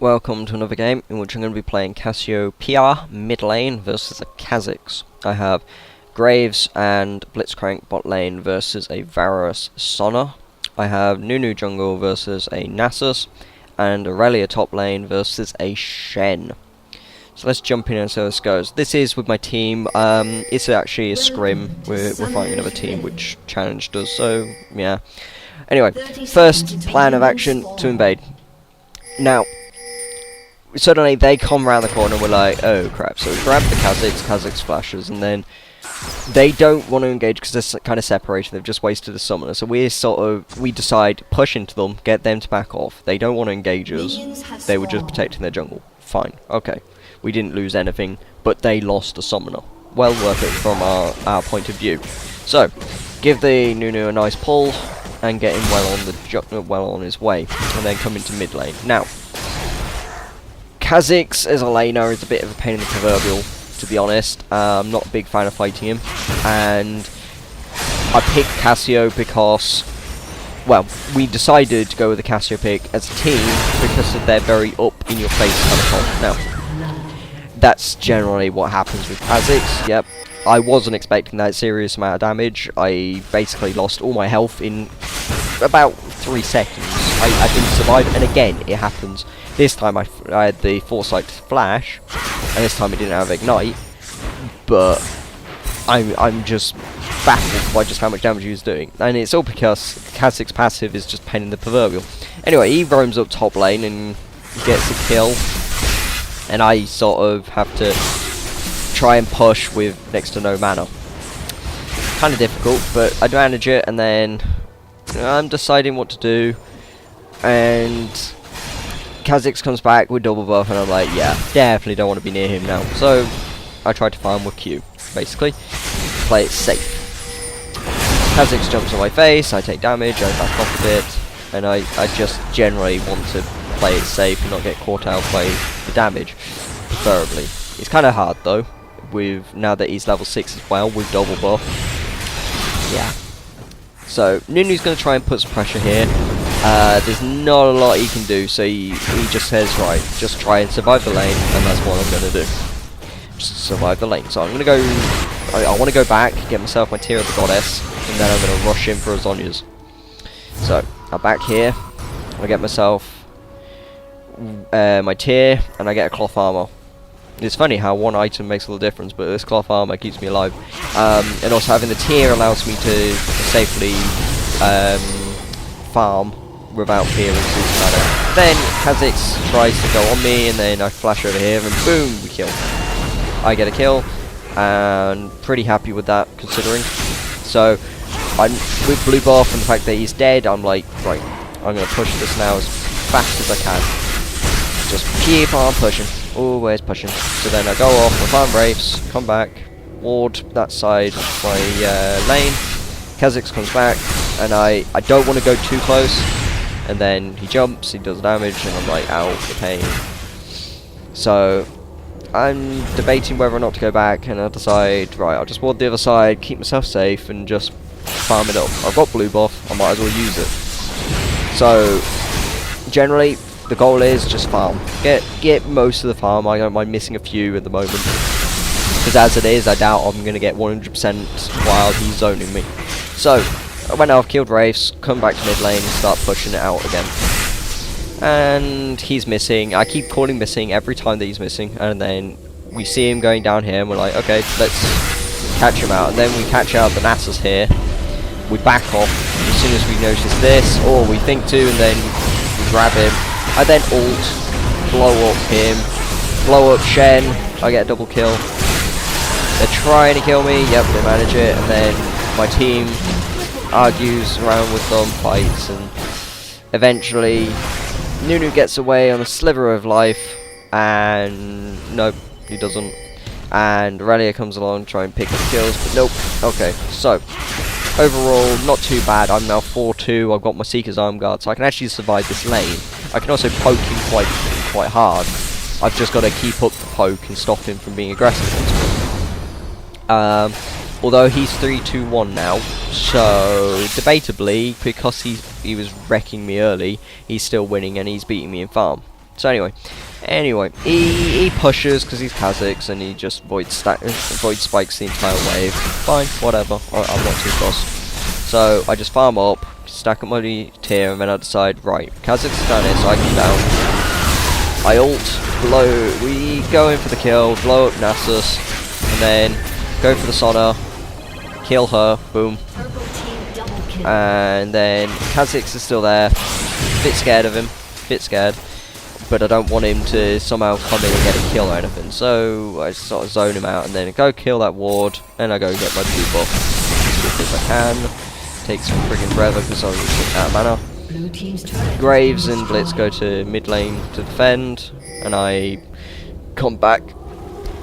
Welcome to another game in which I'm going to be playing Cassiopeia mid lane versus the Kazakhs. I have Graves and Blitzcrank bot lane versus a Varus Sona. I have Nunu jungle versus a Nasus, and Aurelia top lane versus a Shen. So let's jump in and see how this goes. This is with my team. It's actually a scrim. We're fighting another team which challenged us, so yeah. Anyway, first plan of action to invade. Now, suddenly they come around the corner and we're like, oh crap. So we grab the Kazakhs flashes, and then they don't want to engage because they're kind of separated. They've just wasted a summoner. So we decide, push into them, get them to back off. They don't want to engage us. They were just protecting their jungle. Fine, okay. We didn't lose anything, but they lost a summoner. Well worth it from our point of view. So, give the Nunu a nice pull and get him well on his way, and then come into mid lane. Now, Kazakhs as a laner is a bit of a pain in the proverbial, to be honest. I'm not a big fan of fighting him, and I picked Cassio because, well, we decided to go with the Cassio pick as a team because of their very up-in-your-face kind of comp. Now, that's generally what happens with Kazakhs. Yep, I wasn't expecting that serious amount of damage. I basically lost all my health in about 3 seconds. I didn't survive, and again, it happens. This time I had the foresight to flash, and this time it didn't have ignite, but I'm just baffled by just how much damage he was doing. And it's all because Kazakh's passive is just pain in the proverbial. Anyway, he roams up top lane and gets a kill, and I sort of have to try and push with next to no mana. Kind of difficult, but I manage it, and then I'm deciding what to do, and Kazakhs comes back with double buff, and I'm like, yeah, definitely don't want to be near him now. So I try to farm with Q, basically. Play it safe. Kazakhs jumps on my face, I take damage, I back off a bit, and I just generally want to play it safe and not get caught out by the damage, preferably. It's kind of hard though, with now that he's level 6 as well, with double buff. Yeah. So, Nunu's going to try and put some pressure here. There's not a lot he can do, so he just says, right, just try and survive the lane, and that's what I'm going to do. Just survive the lane. So I'm going to go, I want to go back, get myself my tier of the goddess, and then I'm going to rush in for a Zhonya's. So, I'm back here, I get myself my tier, and I get a cloth armor. It's funny how one item makes a little difference, but this cloth armor keeps me alive. And also having the tier allows me to safely farm without fear of losing mana. Then Kazakhs tries to go on me, and then I flash over here, and boom, we kill. I get a kill, and pretty happy with that, considering. So, with blue buff and the fact that he's dead, I'm like, right, I'm going to push this now as fast as I can. Just keep on pushing, always pushing. So then I go off, I farm Wraiths, come back, ward that side of my lane. Kazakhs comes back, and I don't want to go too close. And then he jumps, he does damage, and I'm like, ow, the pain. So I'm debating whether or not to go back, and I decide, right, I'll just ward the other side, keep myself safe, and just farm it up. I've got blue buff, I might as well use it. So generally, the goal is just farm. Get most of the farm. I don't mind missing a few at the moment, because as it is, I doubt I'm going to get 100% while he's zoning me. So, when I've killed Wraiths, come back to mid lane and start pushing it out again. And he's missing. I keep calling missing every time that he's missing, and then we see him going down here, and we're like, okay, let's catch him out. And then we catch out the Nasus here. We back off as soon as we notice this, or we think to, and then we grab him. I then ult, blow up him, blow up Shen, I get a double kill. They're trying to kill me, yep, they manage it, and then my team argues around with them, fights, and eventually Nunu gets away on a sliver of life, and nope, he doesn't. And Aurelia comes along, try and pick up kills, but nope. Okay, so overall, not too bad. I'm now 4-2, I've got my Seeker's Arm Guard, so I can actually survive this lane. I can also poke him quite hard. I've just got to keep up the poke and stop him from being aggressive. Although he's 3-2-1 now, so debatably, because he was wrecking me early, he's still winning and he's beating me in farm. So anyway, he pushes because he's Kha'Zix and he just void spikes the entire wave. Fine, whatever. I'm not too fussed. So I just farm up, stack up my tier, and then I decide, right, Kha'Zix is down here, so I come down. I ult, blow. We go in for the kill, blow up Nasus, and then go for the Sona, kill her. Boom. And then Kha'Zix is still there. Bit scared of him. But I don't want him to somehow come in and get a kill or anything, so I sort of zone him out and then go kill that ward, and I go get my blue buff as quick as I can. Takes freaking forever because I was out of mana. Graves and Blitz go to mid lane to defend, and I come back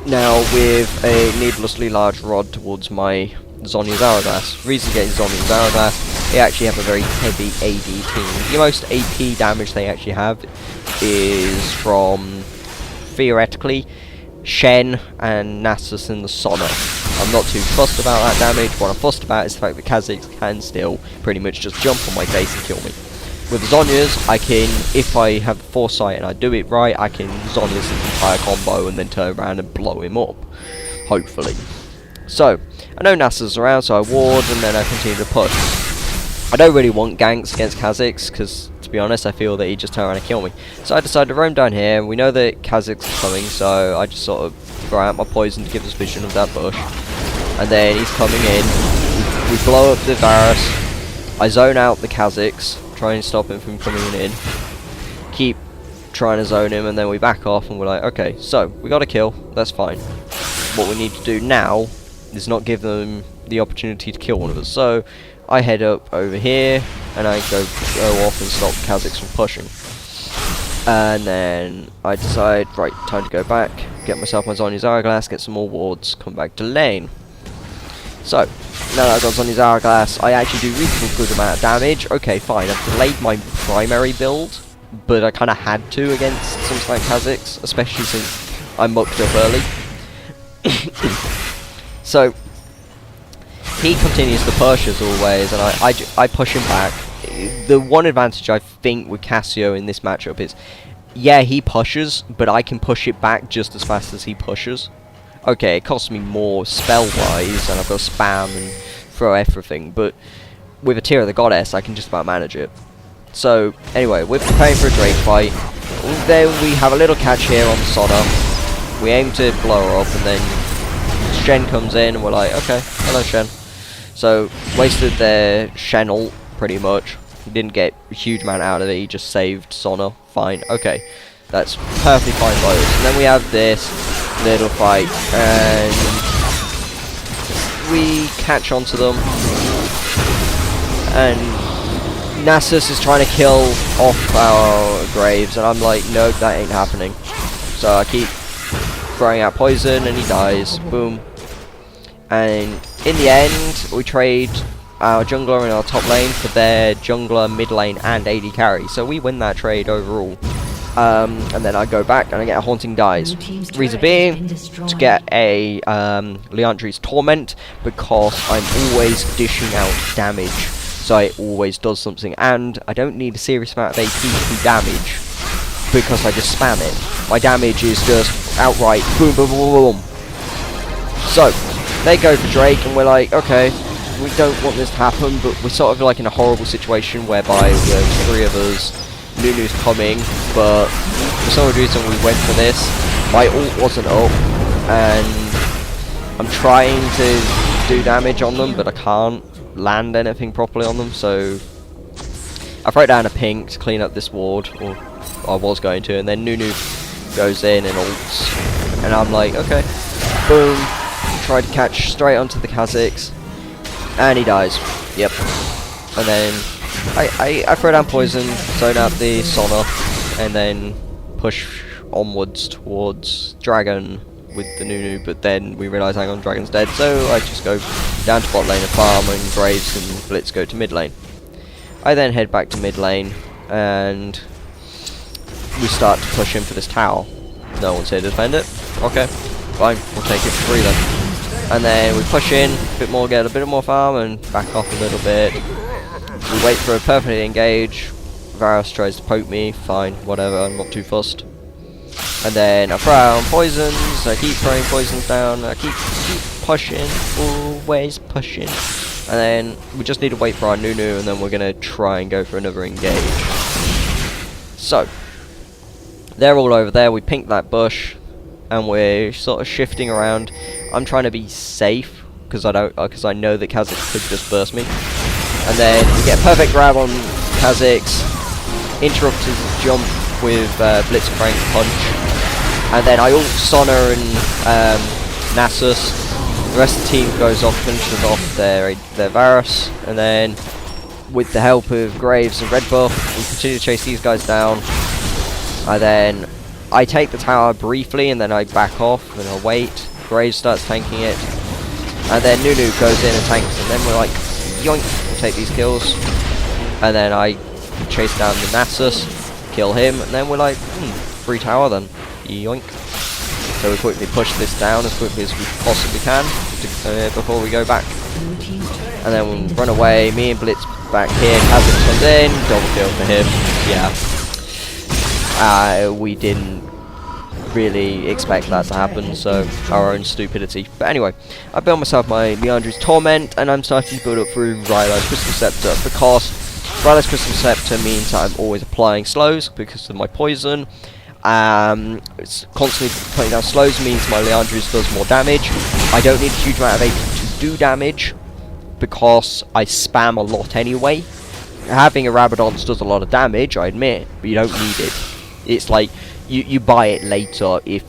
now with a needlessly large rod towards my Zhonya's Hourglass. Reason getting Zhonya's Hourglass, they actually have a very heavy AD team. The most AP damage they actually have is from, theoretically, Shen and Nasus and the Sona. I'm not too fussed about that damage. What I'm fussed about is the fact that Kha'Zix can still pretty much just jump on my face and kill me. With the Zhonya's, I can, if I have foresight and I do it right, I can Zhonya's the entire combo and then turn around and blow him up. Hopefully. So, I know Nasus around, so I ward and then I continue to push. I don't really want ganks against Kha'Zix, because, to be honest, I feel that he'd just turn around and kill me. So I decided to roam down here, and we know that Kha'Zix is coming, so I just sort of throw out my poison to give us vision of that bush. And then he's coming in, we blow up the Varus, I zone out the Kha'Zix, try and stop him from coming in, keep trying to zone him, and then we back off, and we're like, okay, so, we got a kill, that's fine. What we need to do now is not give them the opportunity to kill one of us. So I head up over here and I go off and stop Kha'Zix from pushing. And then I decide, right, time to go back, get myself my Zhonya's Hourglass, get some more wards, come back to lane. So, now that I've got Zhonya's Hourglass, I actually do reasonably good amount of damage. Okay, fine, I've delayed my primary build, but I kind of had to against something like Kha'Zix, especially since I mucked up early. So he continues to push as always, and I push him back. The one advantage I think with Cassio in this matchup is, yeah, he pushes, but I can push it back just as fast as he pushes. Okay, it costs me more spell-wise, and I've got to spam and throw everything, but with a Tear of the Goddess, I can just about manage it. So, anyway, we're preparing for a Drake fight. Then we have a little catch here on the Sona. We aim to blow her up, and then Shen comes in, and we're like, okay, hello Shen. So, wasted their Shen ult, pretty much. He didn't get a huge amount out of it, he just saved Sona. Fine, okay. That's perfectly fine by us. And then we have this little fight, and we catch onto them. And Nasus is trying to kill off our Graves, and I'm like, no, that ain't happening. So I keep throwing out poison, and he dies. Boom. And in the end, we trade our jungler in our top lane for their jungler, mid lane, and AD carry. So we win that trade overall. And then I go back and I get a Haunting Dies. Reason being, to get a Liandry's Torment, because I'm always dishing out damage. So it always does something, and I don't need a serious amount of AP to do damage, because I just spam it. My damage is just outright boom, boom, boom, boom. So, they go for Drake, and we're like, okay, we don't want this to happen, but we're sort of like in a horrible situation whereby there's three of us, Nunu's coming, but for some reason we went for this. My ult wasn't up, and I'm trying to do damage on them, but I can't land anything properly on them, so I throw down a pink to clean up this ward, or I was going to, and then Nunu goes in and ults, and I'm like, okay, boom, try to catch straight onto the Kha'Zix, and he dies, yep, and then I throw down poison, zone out the Sona, and then push onwards towards Dragon with the Nunu, but then we realise, hang on, Dragon's dead, so I just go down to bot lane and farm, and Graves and Blitz go to mid lane. I then head back to mid lane, and we start to push in for this tower. No one's here to defend it. Okay, fine, we'll take it for free then. And then we push in, a bit more, get a bit more farm, and back off a little bit. We wait for a perfectly engage, Varus tries to poke me, fine, whatever, I'm not too fussed. And then I throw out poisons, I keep throwing poisons down, I keep pushing, always pushing. And then we just need to wait for our Nunu, and then we're going to try and go for another engage. So, they're all over there, we pink that bush, and we're sort of shifting around. I'm trying to be safe, because I know that Kha'Zix could just burst me. And then we get a perfect grab on Kha'Zix, interrupt his jump with Blitzcrank punch, and then I ult Sona and Nasus. The rest of the team goes off, finishes off their Varus, and then with the help of Graves and Red Buff, we continue to chase these guys down. And then I take the tower briefly, and then I back off and I wait. Graves starts tanking it, and then Nunu goes in and tanks, and then we're like, yoink, we take these kills, and then I chase down the Nasus, kill him, and then we're like, free tower then, yoink. So we quickly push this down as quickly as we possibly can before we go back. And then we run away, me and Blitz back here, Kha'Zix comes in, double kill for him, yeah. We didn't really expect that to happen, so our own stupidity. But anyway, I built myself my Liandry's Torment, and I'm starting to build up through Rylai's Crystal Scepter, because Rylai's Crystal Scepter means that I'm always applying slows because of my poison. It's constantly putting down slows means my Liandry's does more damage. I don't need a huge amount of AP to do damage, because I spam a lot anyway. Having a Rabadon's does a lot of damage, I admit, but you don't need it. It's like, you buy it later if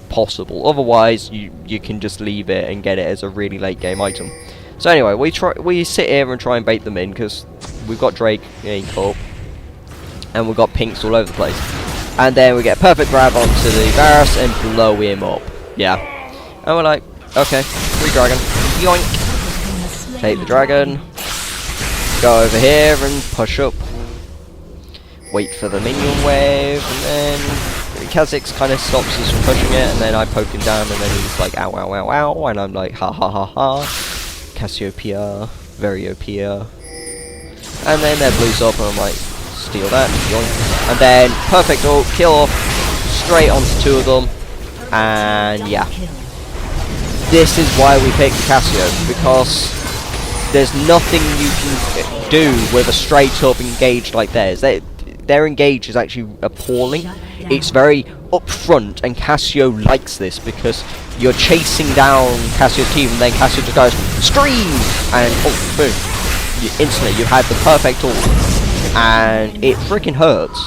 possible. Otherwise, you can just leave it and get it as a really late game item. So anyway, we sit here and try and bait them in, because we've got Drake up, and we've got pinks all over the place. And then we get a perfect grab onto the Varus and blow him up. Yeah. And we're like, okay, free dragon. Yoink. Take the dragon. Go over here and push up. Wait for the minion wave, and then Kha'Zix kind of stops us from pushing it, and then I poke him down, and then he's like, ow, ow, ow, ow, and I'm like, ha ha ha ha. Cassiopeia, very OP. And then that blues up, and I'm like, steal that, yoink. And then perfect ult, kill off, straight onto two of them, and yeah. This is why we picked Cassio, because there's nothing you can do with a straight up engage like theirs. Their engage is actually appalling. It's very upfront, and Cassio likes this because you're chasing down Cassio's team, and then Cassio just goes scream, and oh boom! Instantly you had the perfect ult, and it freaking hurts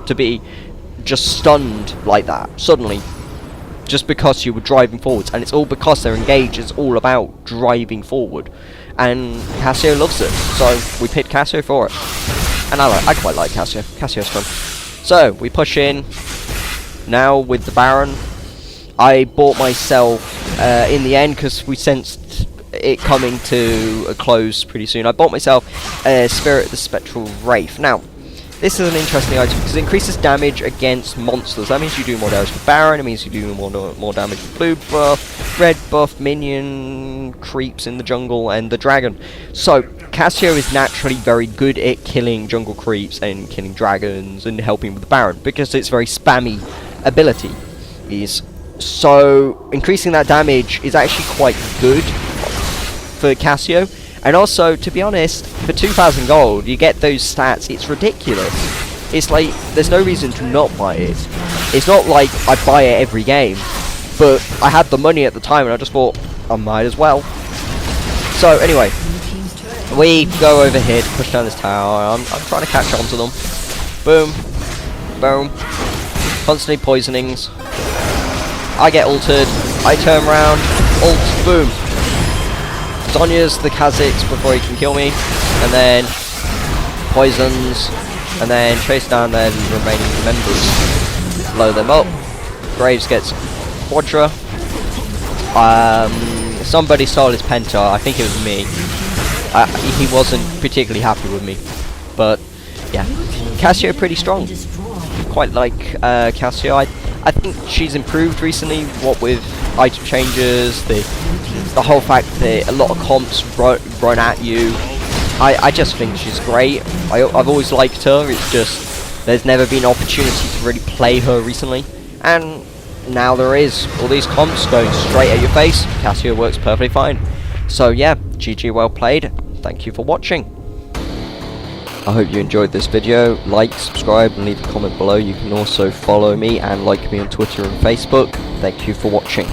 to be just stunned like that suddenly, just because you were driving forwards, and it's all because their engage is all about driving forward, and Cassio loves it. So we picked Cassio for it. And I quite like Cassio. Cassio's fun. So, we push in. Now, with the Baron. I bought myself, in the end, because we sensed it coming to a close pretty soon, I bought myself Spirit the Spectral Wraith. Now, this is an interesting item, because it increases damage against monsters. That means you do more damage with Baron, it means you do more damage with blue buff, red buff, minion, creeps in the jungle, and the dragon. So, Cassio is naturally very good at killing jungle creeps and killing dragons and helping with the Baron, because it's very spammy ability. So increasing that damage is actually quite good for Cassio. And also, to be honest, for 2,000 gold, you get those stats. It's ridiculous. It's like, there's no reason to not buy it. It's not like I buy it every game, but I had the money at the time and I just thought, I might as well. So anyway, we go over here to push down this tower. I'm trying to catch on to them. Boom. Boom. Constantly poisonings. I get ulted. I turn around. Ult. Boom. Sonya's the Kha'Zix before he can kill me. And then poisons. And then chase down their remaining members. Blow them up. Graves gets Quadra. Somebody stole his Penta. I think it was me. He wasn't particularly happy with me, but yeah, Cassio pretty strong. Quite like Cassio. I think she's improved recently. What with item changes, the whole fact that a lot of comps run at you, I just think she's great. I've always liked her. It's just there's never been an opportunity to really play her recently, and now there is. All these comps going straight at your face. Cassio works perfectly fine. So yeah, GG, well played. Thank you for watching. I hope you enjoyed this video. Like, subscribe, and leave a comment below. You can also follow me and like me on Twitter and Facebook. Thank you for watching.